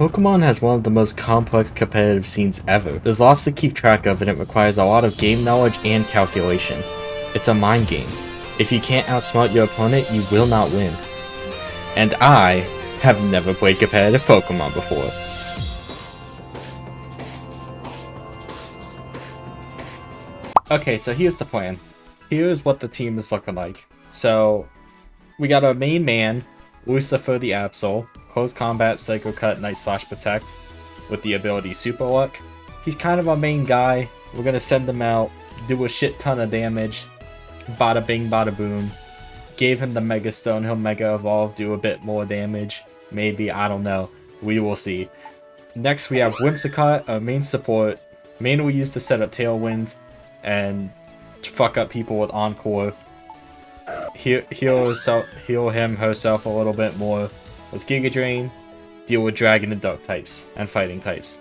Pokemon has one of the most complex competitive scenes ever. There's lots to keep track of and it requires a lot of game knowledge and calculation. It's a mind game. If you can't outsmart your opponent, you will not win. And I have never played competitive Pokemon before. Okay, so here's the plan. Here's what the team is looking like. So, we got our main man, Lucifer the Absol, close combat, Psycho Cut, Night Slash Protect, with the ability Super Luck. He's kind of our main guy. We're gonna send him out, do a shit ton of damage, bada bing, bada boom. Gave him the Mega Stone, he'll Mega Evolve, do a bit more damage. Maybe, I don't know. We will see. Next we have Whimsicott, our main support. Mainly used to set up Tailwind and fuck up people with Encore. Heal him herself a little bit more with Giga Drain, deal with Dragon and Dark types, and Fighting types.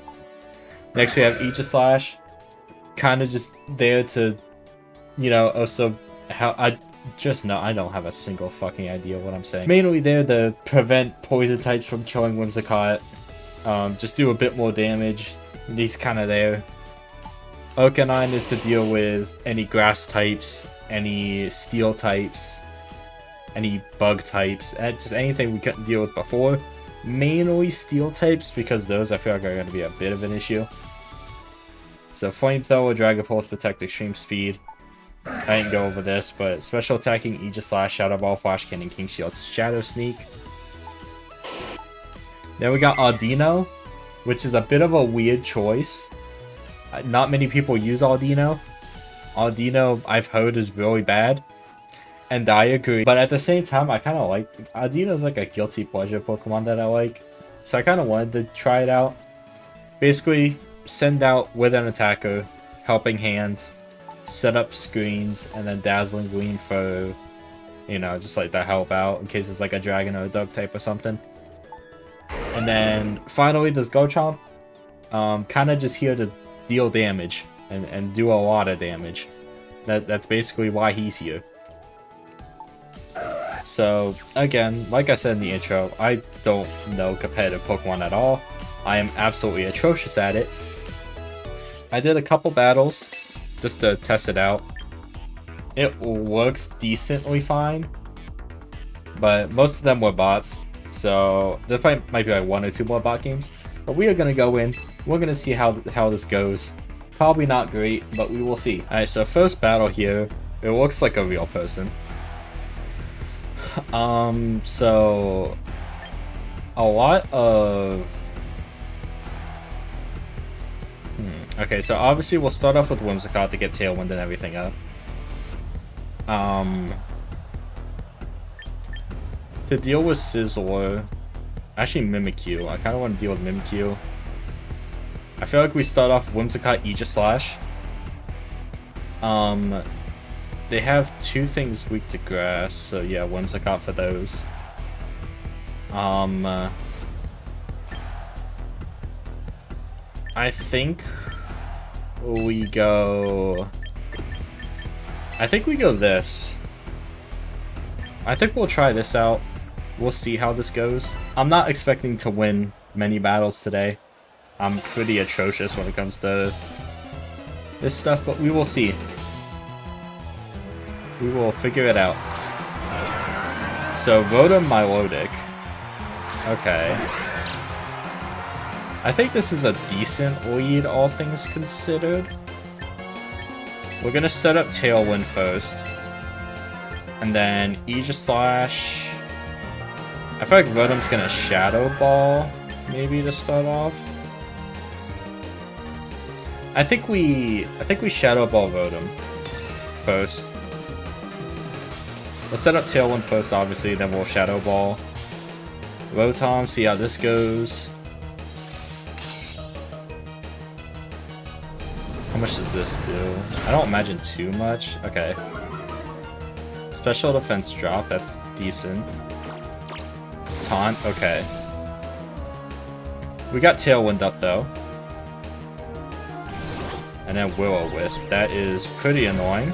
Next we have Aegislash, kind of just there to, you know, also how I don't have a single fucking idea what I'm saying. Mainly there to prevent poison types from killing Whimsicott, just do a bit more damage. He's kind of there. Arcanine is to deal with any grass types, any steel types, any bug types, just anything we couldn't deal with before. Mainly steel types, because those I feel like are going to be a bit of an issue. So Flamethrower, Dragon Pulse, Protect, Extreme Speed. I didn't go over this, but special attacking, Aegislash, Shadow Ball, Flash Cannon, King Shield, Shadow Sneak. Then we got Audino, which is a bit of a weird choice. Not many people use Audino. Audino, I've heard, is really bad. And I agree. But at the same time, I kind of like... Audino's like a guilty pleasure Pokemon that I like. So I kind of wanted to try it out. Basically, send out with an attacker, Helping Hand, set up screens, and then Dazzling Gleam for, you know, just like to help out in case it's like a dragon or a dog type or something. And then finally, there's Garchomp. Kind of just here to deal damage and do a lot of damage. That's basically why he's here. So again, like I said in the intro, I don't know competitive Pokemon at all. I am absolutely atrocious at it. I did a couple battles just to test it out. It works decently fine, but most of them were bots, so there probably might be like 1 or 2 more bot games. But we are gonna go in. We're gonna see how this goes. Probably not great, but we will see. Alright, so first battle here. It looks like a real person. So a lot of... Okay, so obviously we'll start off with Whimsicott to get Tailwind and everything up. To deal with Sizzler... Actually, Mimikyu. I kind of want to deal with Mimikyu. I feel like we start off Whimsicott, Aegislash. They have 2 things weak to grass, so yeah, Whimsicott for those. I think we go... I think we go this. I think we'll try this out. We'll see how this goes. I'm not expecting to win many battles today. I'm pretty atrocious when it comes to this stuff, but we will see. We will figure it out. So, Rotom Milotic. Okay. I think this is a decent lead, all things considered. We're gonna set up Tailwind first. And then Aegislash. I feel like Rotom's gonna Shadow Ball, maybe, to start off. I think we Shadow Ball Rotom first. Let's set up Tailwind first, obviously, then we'll Shadow Ball Rotom, see how this goes. How much does this do? I don't imagine too much. Okay. Special defense drop, that's decent. Taunt, okay. We got Tailwind up though. And then Will-O-Wisp, that is pretty annoying.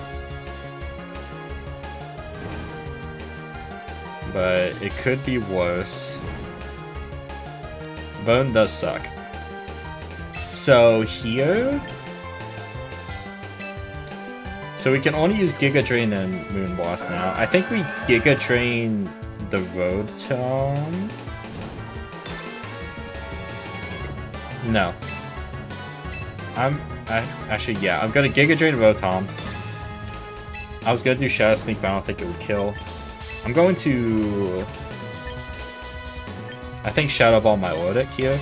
But it could be worse. Bone does suck. So here... So we can only use Giga Drain and Moonblast now. I think we Giga Drain the Rotom. No. Actually, yeah, I'm gonna Giga Drain Rotom. I was gonna do Shadow Sneak, but I don't think it would kill. I'm going to... I think Shadow Ball my Ordic here.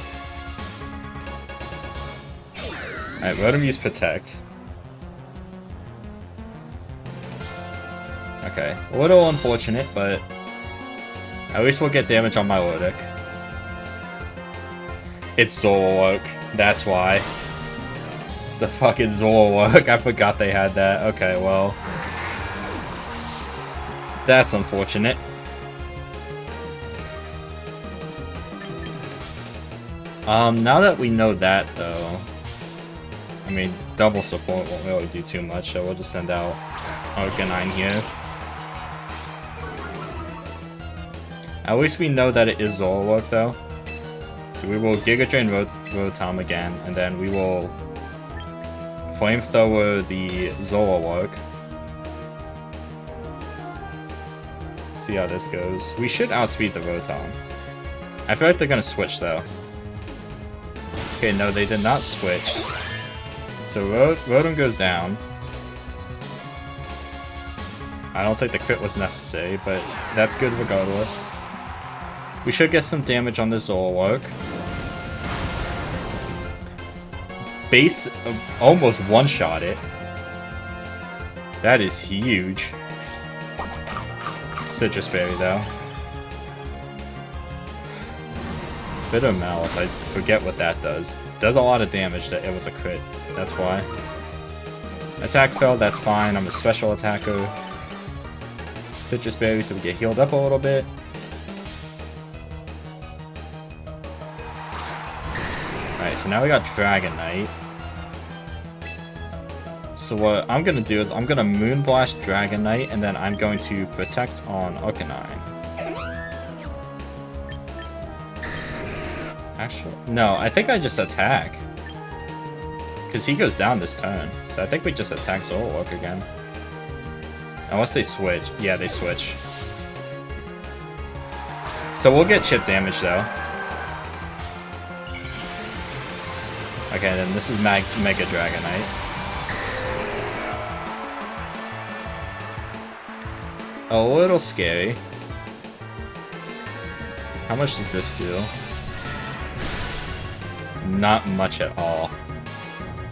Alright, Rotom use Protect. Okay, a little unfortunate, but at least we'll get damage on my Ordic. It's Zoroark, that's why. It's the fucking Zoroark, I forgot they had that. Okay, well... That's unfortunate. Now that we know that, though... I mean, double support won't really do too much, so we'll just send out Arcanine here. At least we know that it is Zoroark, though. So we will Giga Drain Rotom again, and then we will Flamethrower the Zoroark. See how this goes. We should outspeed the Rotom. I feel like they're gonna switch, though. Okay, no, they did not switch. So Rotom goes down. I don't think the crit was necessary, but that's good regardless. We should get some damage on this Zoroark. Base almost one-shot it. That is huge. Citrus Berry, though. Bitter Malice, I forget what that does. Does a lot of damage that it was a crit. That's why. Attack fell, that's fine. I'm a special attacker. Citrus Berry, so we get healed up a little bit. Alright, so now we got Dragonite. So what I'm gonna do is I'm gonna Moonblast Dragonite, and then I'm going to Protect on Arcanine. Actually, no, I think I just attack. Because he goes down this turn. So I think we just attack Zoroark again. Unless they switch. Yeah, they switch. So we'll get chip damage, though. Okay, then this is Mega Dragonite. A little scary. How much does this do? Not much at all.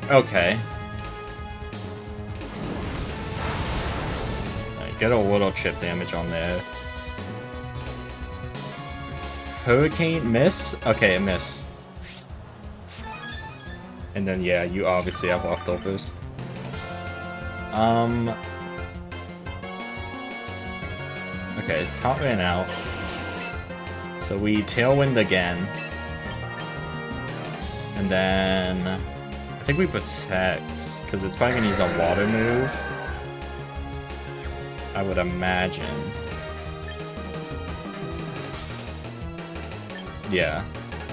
Okay. Right, get a little chip damage on there. Hurricane miss? Okay, miss. And then yeah, you obviously have leftovers. Okay, top ran out. So we Tailwind again. And then I think we Protect, because it's probably gonna use a water move. I would imagine. Yeah.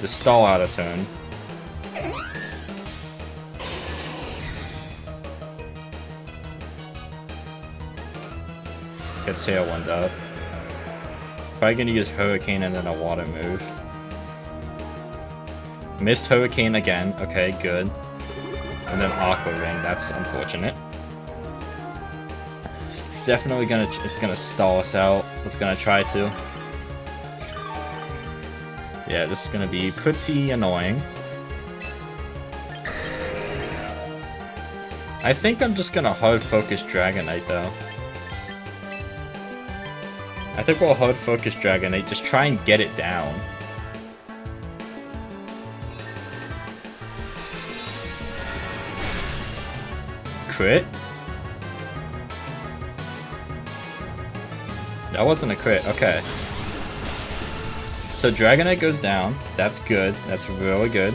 Just stall out a turn. Get Tailwind up. Probably gonna use Hurricane and then a water move. Missed Hurricane again. Okay, good. And then Aqua Ring. That's unfortunate. It's definitely gonna stall us out. It's gonna try to. Yeah, this is gonna be pretty annoying. I think I'm just gonna hard focus Dragonite though. I think we'll hard focus Dragonite. Just try and get it down. Crit? That wasn't a crit, okay. So Dragonite goes down. That's good. That's really good.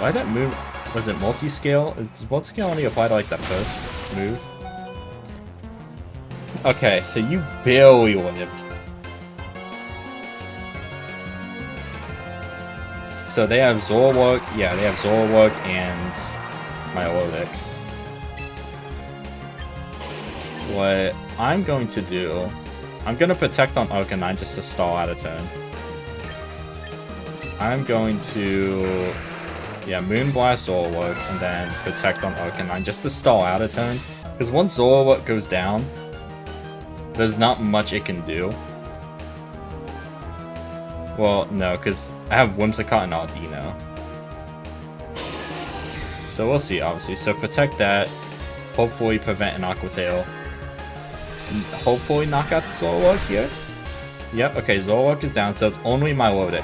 Why'd that move? Was it multi-scale? Does multi-scale only apply to like the first move? Okay, so you barely lived. So they have Zorwork, yeah, they have Zorwork and Moonlitte. What I'm going to do, I'm going to protect on Arcanine just to stall out a turn. I'm going to, yeah, Moonblast Zorwork and then protect on Arcanine just to stall out a turn. Because once Zorwork goes down, there's not much it can do. Well, no, because I have Whimsicott and Audino. So we'll see, obviously. So protect that. Hopefully prevent an Aqua Tail. Hopefully knock out Zorwork here. Yep, okay, Zorwork is down, so it's only Moonlitte.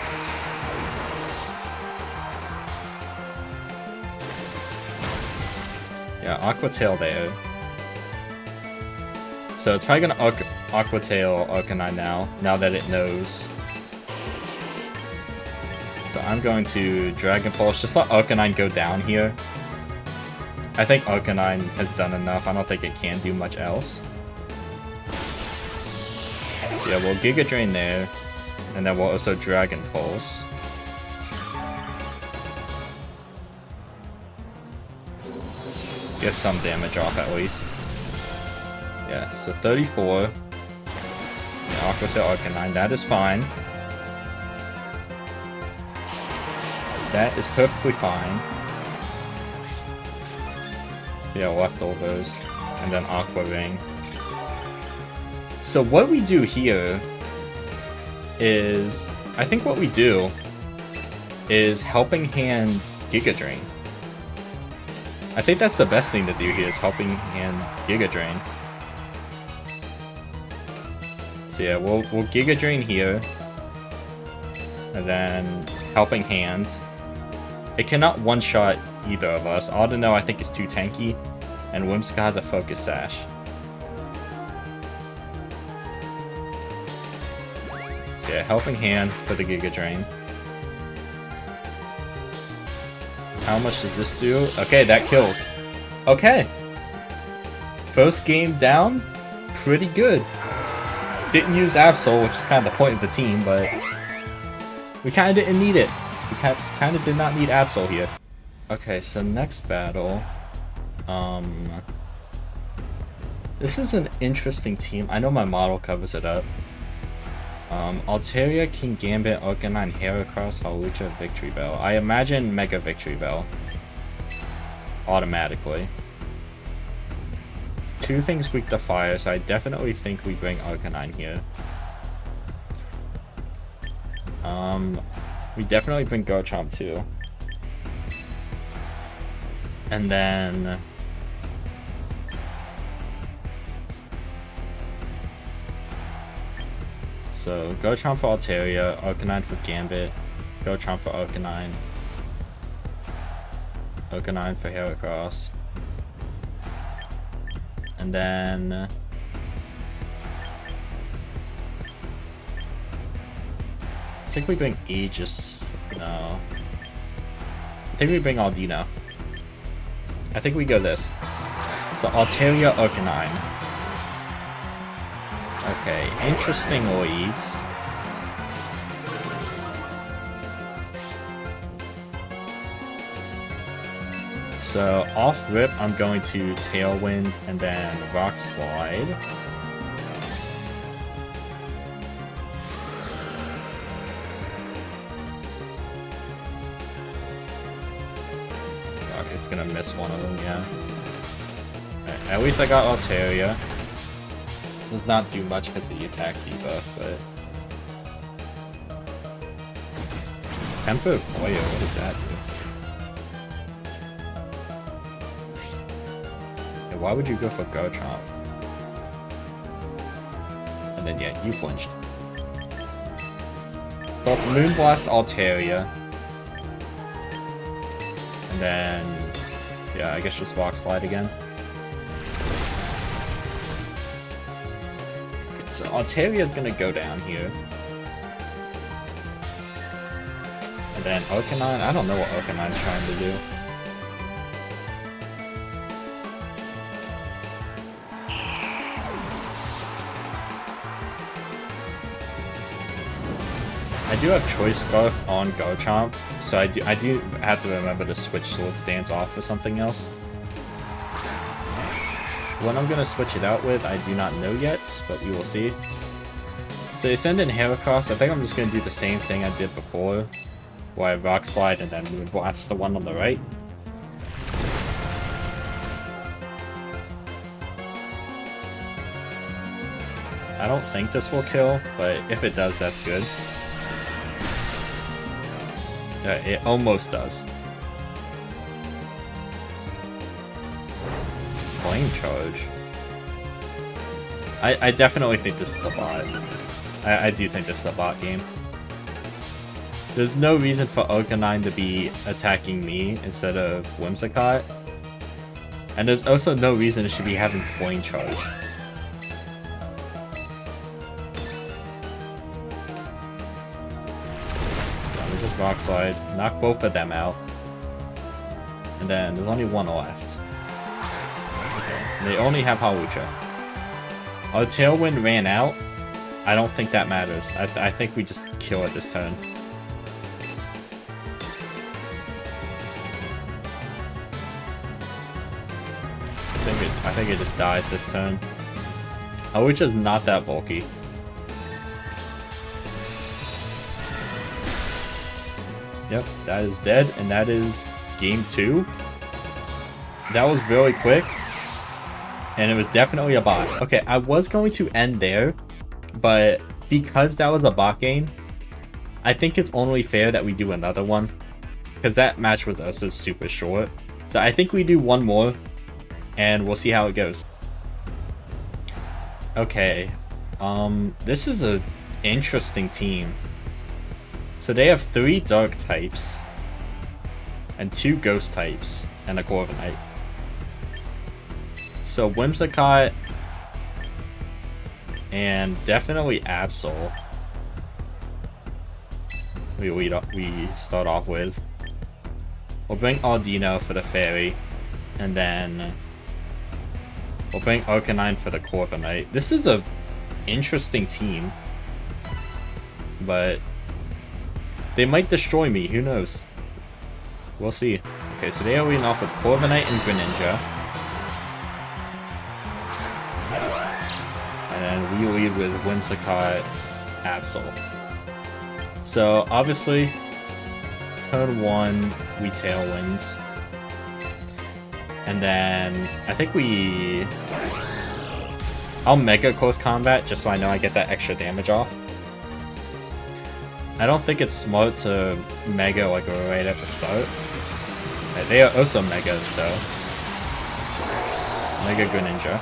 Yeah, Aqua Tail there. So it's probably gonna Aqua Tail Arcanine now that it knows. So I'm going to Dragon Pulse, just let Arcanine go down here. I think Arcanine has done enough, I don't think it can do much else. So yeah, we'll Giga Drain there, and then we'll also Dragon Pulse. Get some damage off at least. Yeah, so 34. Yeah, Aqua Tail Arcanine, that is fine. That is perfectly fine. Yeah, leftovers. And then Aqua Ring. So what we do here is... I think what we do is Helping Hand Giga Drain. I think that's the best thing to do here is Helping Hand Giga Drain. So yeah, we'll Giga Drain here. And then Helping Hand. It cannot one-shot either of us. Audino I think is too tanky, and Whimsicott has a Focus Sash. So yeah, Helping Hand for the Giga Drain. How much does this do? Okay, that kills. Okay. First game down, pretty good. Didn't use Absol, which is kind of the point of the team, but we kind of didn't need it. We kind of did not need Absol here. Okay, so next battle. This is an interesting team. I know my model covers it up. Altaria, King Gambit, Arcanine, Heracross, Hawlucha, Victory Bell. I imagine Mega Victory Bell. Automatically. Two things weak to fire, so I definitely think we bring Arcanine here. We definitely bring Garchomp too. And then... So, Garchomp for Altaria, Arcanine for Gambit, Garchomp for Arcanine, Arcanine for Heracross. And then... I think we bring Aegis. No. I think we bring Audino. I think we go this. So Altaria, Arcanine. Okay, interesting leads. So off rip, I'm going to Tailwind and then Rock Slide. It's gonna miss one of them, yeah. Right, at least I got Altaria. Does not do much because of the attack debuff, but... Temper Boyo, what does that do? Yeah, why would you go for Garchomp? And then yeah, you flinched. So it's Moonblast Altaria. And then, yeah, I guess just Rock Slide again. Okay, so Altaria's gonna go down here. And then Arcanine, I don't know what Arcanine's trying to do. I do have Choice Scarf on Garchomp, so I do have to remember to switch Sword Stance off for something else. What I'm gonna switch it out with, I do not know yet, but we will see. So they send in Heracross. I think I'm just gonna do the same thing I did before, where I Rock Slide and then Moonblast the one on the right. I don't think this will kill, but if it does, that's good. It almost does. Flame Charge. I definitely think this is a bot. I do think this is a bot game. There's no reason for Arcanine to be attacking me instead of Whimsicott. And there's also no reason it should be having Flame Charge. Rock Slide, knock both of them out, and then there's only one left. And they only have Hawlucha. Our Tailwind ran out. I don't think that matters. I think we just kill it this turn. I think it just dies this turn. Hawlucha's not that bulky. Yep, that is dead, and that is game 2. That was really quick, and it was definitely a bot. Okay, I was going to end there, but because that was a bot game, I think it's only fair that we do another one, because that match was also super short. So I think we do one more, and we'll see how it goes. Okay, this is an interesting team. So they have 3 Dark types, and 2 Ghost types, and a Corviknight. So Whimsicott, and definitely Absol. We start off with. We'll bring Audino for the Fairy, and then we'll bring Arcanine for the Corviknight. This is a interesting team, but they might destroy me, who knows? We'll see. Okay, so they are leading off with Corviknight and Greninja. And then we lead with Whimsicott, Absol. So, obviously, turn 1, we Tailwind. And then, I think I'll Mega Close Combat, just so I know I get that extra damage off. I don't think it's smart to Mega like right at the start. They are also Megas though. Mega Greninja.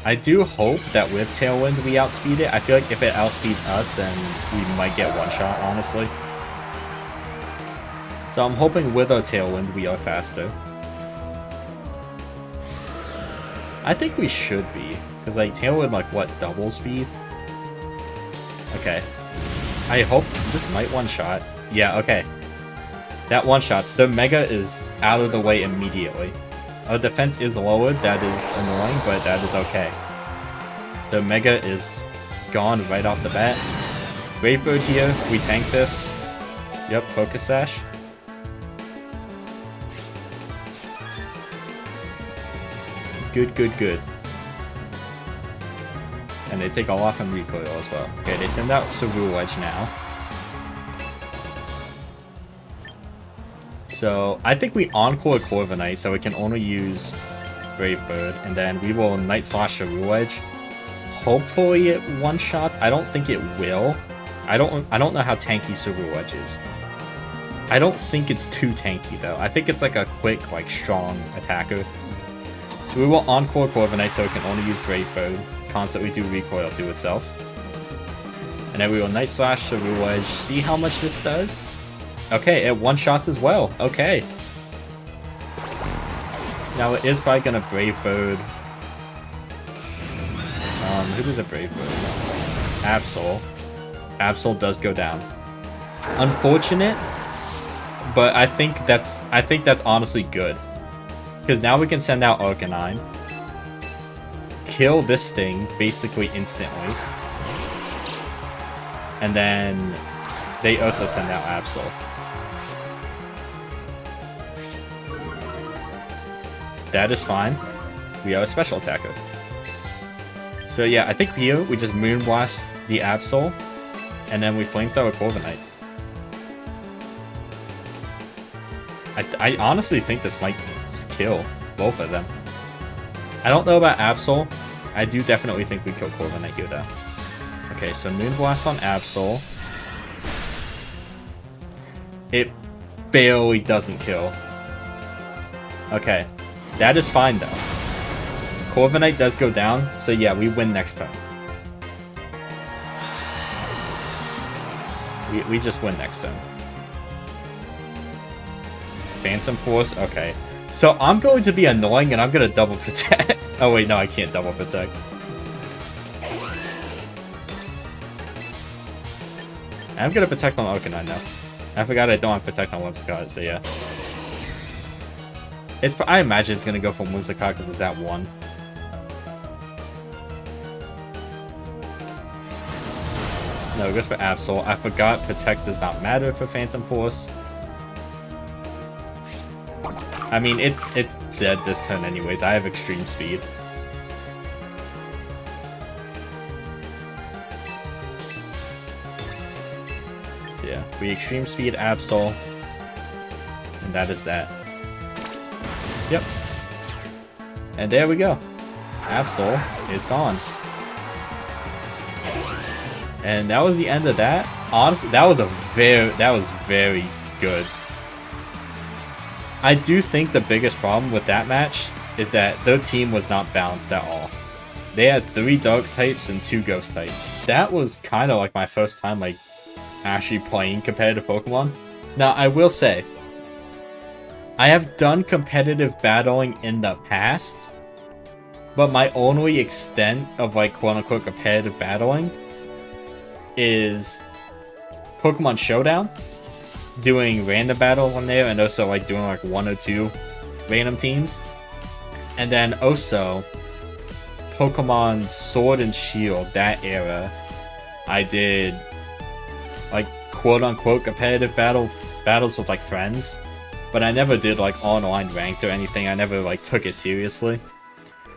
I do hope that with Tailwind we outspeed it. I feel like if it outspeeds us, then we might get one shot, honestly. So I'm hoping with our Tailwind we are faster. I think we should be. Because, like, Tailwind, like, what, double speed? Okay. I hope this might one-shot. Yeah, okay. That one-shots. The Mega is out of the way immediately. Our defense is lowered. That is annoying, but that is okay. The Mega is gone right off the bat. Brave Bird here. We tank this. Yep, Focus Sash. Good, good, good. And they take all off and recoil as well. Okay, they send out Ceruledge Edge now. So, I think we Encore Corviknight, so we can only use Brave Bird. And then we will Night Slash Ceruledge Edge. Hopefully it one-shots. I don't think it will. I don't know how tanky Ceruledge Edge is. I don't think it's too tanky, though. I think it's like a quick, like, strong attacker. So we will Encore Corviknight, so it can only use Brave Bird. Constantly do recoil to itself. And then we will Night Slash Ceruledge Edge. See how much this does? Okay, it one-shots as well. Okay. Now it is probably gonna Brave Bird. Who does a Brave Bird? Absol. Absol does go down. Unfortunate, but I think that's honestly good. Because now we can send out Arcanine. kill this thing basically instantly. And then they also send out Absol. That is fine. We are a special attacker. So yeah, I think here we just Moonblast the Absol, and then we Flamethrower Corviknight. I honestly think this might kill both of them. I don't know about Absol. I do definitely think we kill Corviknight here though. Okay, so Moonblast on Absol. It barely doesn't kill. Okay, that is fine though. Corviknight does go down, so yeah, we win next turn. We just win next turn. Phantom Force, okay. So I'm going to be annoying and I'm going to double protect. Oh wait, no, I can't double protect. I'm going to protect on Arcanine now. I forgot I don't have protect on Whimsicott, so yeah. I imagine it's going to go for Whimsicott because of that one. No, it goes for Absol. I forgot Protect does not matter for Phantom Force. I mean, it's dead this turn anyways. I have Extreme Speed. So yeah, we Extreme Speed Absol. And that is that. Yep. And there we go. Absol is gone. And that was the end of that. Honestly, that was very good. I do think the biggest problem with that match is that their team was not balanced at all. They had 3 Dark types and 2 Ghost types. That was kind of like my first time like actually playing competitive Pokemon. Now, I will say, I have done competitive battling in the past, but my only extent of like quote-unquote competitive battling is Pokemon Showdown, doing random battles on there, and also like doing like 1 or 2 random teams. And then also Pokemon Sword and Shield, that era, I did like quote-unquote competitive battles with like friends, but I never did like online ranked or anything. I never like took it seriously.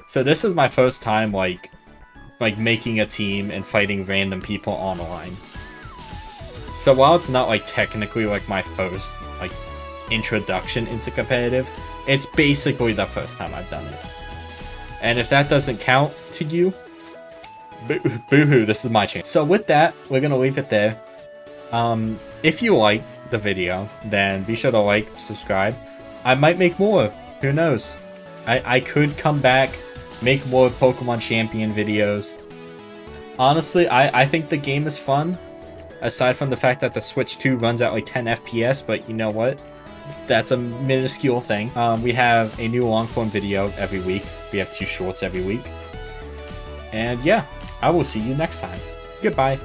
So this is my first time like making a team and fighting random people online. So while it's not like technically like my first like introduction into competitive, it's basically the first time I've done it. And if that doesn't count to you, boo-hoo, this is my chance. So with that, we're gonna leave it there. If you like the video, then be sure to like, subscribe. I might make more, who knows? I could come back, make more Pokemon Champion videos. Honestly, I think the game is fun. Aside from the fact that the Switch 2 runs at like 10 FPS, but you know what? That's a minuscule thing. We have a new long-form video every week. We have 2 shorts every week. And yeah, I will see you next time. Goodbye.